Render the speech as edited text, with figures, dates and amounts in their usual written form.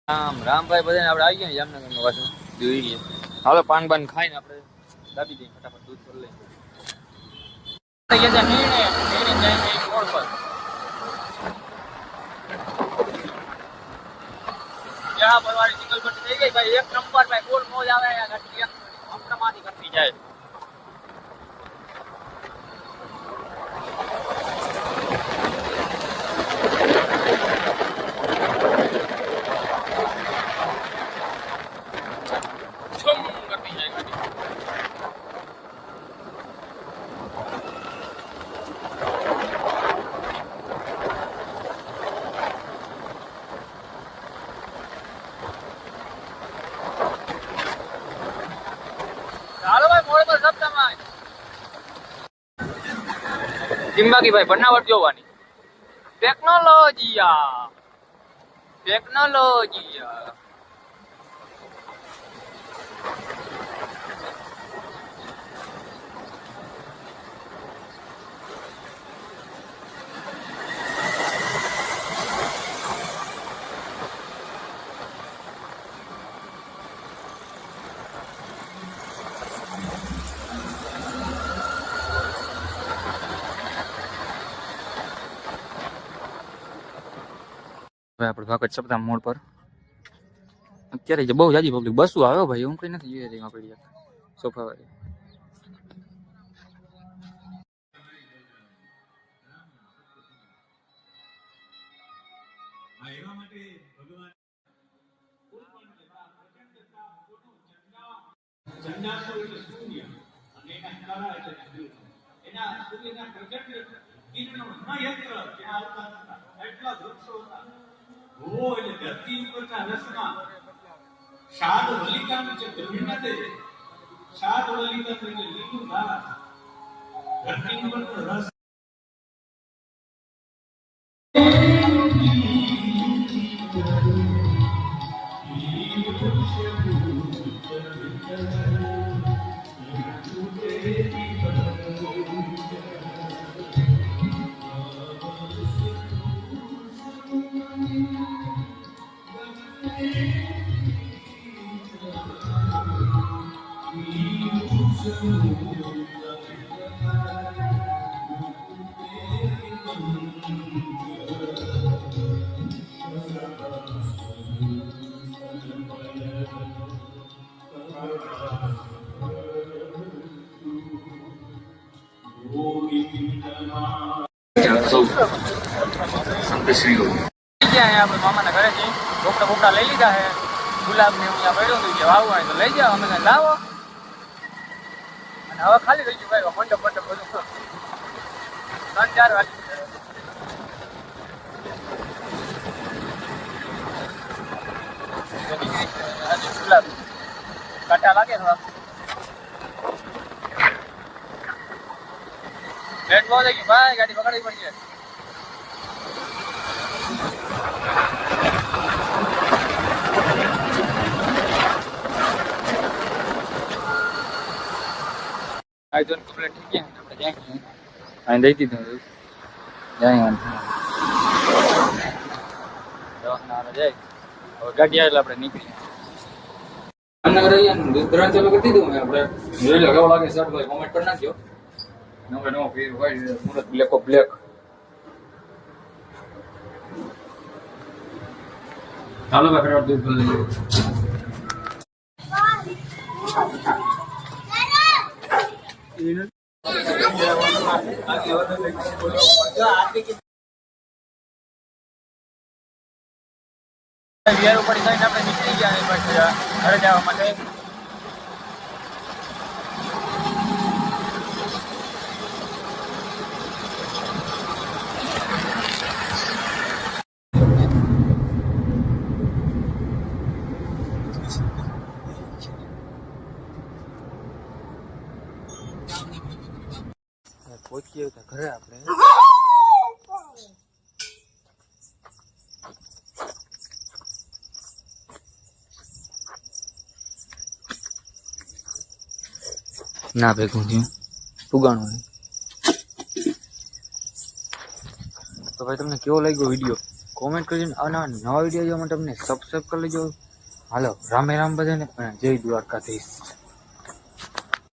રામભાઈ બધાને આપણે આવી ગયા જામનગરમાં પાછું જોઈ લઈએ. હાલો પાન બાન ખાઈને આપણે દાબી દઈએ ફટાફટ દૂધ પર લઈને. ક્યાં પરવારી સિંગલ પટ્ટી થઈ ગઈ ભાઈ. એક નંબર ભાઈ ગોળ મોજ આવે માંથી કરતી જાય. ચિંબાકી ભાઈ બનાવટ જોવાની. ટેકનોલોજી આપણે ભાગત સપ્તાહ મોડ પર અત્યારે બહુ જાજી પબ્લિક બસો આવ્યો ભાઈ. હું કઈ નથી જોઈએ આપણી સોફા વાળી. ધરતી ઉપરના રસમાં શાદ વલિકાનું જે ગૃહિણા છે, શાદ વલિકા લીલું ઘાસ ધરતી ઉપરનો રસ. આપણે મામાના ઘરેથી બોકડા લઈ લીધા છે. ગુલાબ ને એવું પડ્યું હતું કે વાવું હોય તો લઈ જાઓ. અમે કઈ લાવો અને હવે ખાલી થઈ ગયું ભાઈ. મંડપ બધું 3-4 વાગે ગુલાબ કાંટા લાગે થોડા. લેટ બહુ થઈ ગયું ભાઈ. ગાડી પકડવી પડશે. આયોજન કમ્પ્લીટ થઈ ગયા. આપણે જાય અહીં દઈ દીધું જાય દવાખાના જાય. હવે ગાડી આવે એટલે આપણે નીકળી જામનગર ધોરણ ચાલુ કરી દીધું. આપણે જોઈ લો કેવો લાગે શર્ટ ભાઈ. કોમેન્ટ કરી નાખજો. નવો ફીર હોય મુરત બ્લેક ઓફ બ્લેક. ચાલો ભાઈ ફટાફટ દૂધ ભરી લઈએ. વિયાર ઉપર થઈને આપણે નીકળી ગયા પછી ઘરે જવા માટે. પહોંચીએ ઘરે આપણે. ના ભેગું થયું પુગાણું નહીં. તો ભાઈ તમને કેવો લાગ્યો વિડીયો કોમેન્ટ કરીને આના નવા વિડીયો જોવા માટે તમને સબસ્ક્રાઈબ કરી લેજો. હાલો રામે રામ બધાને અને જય દ્વારકાધીશ.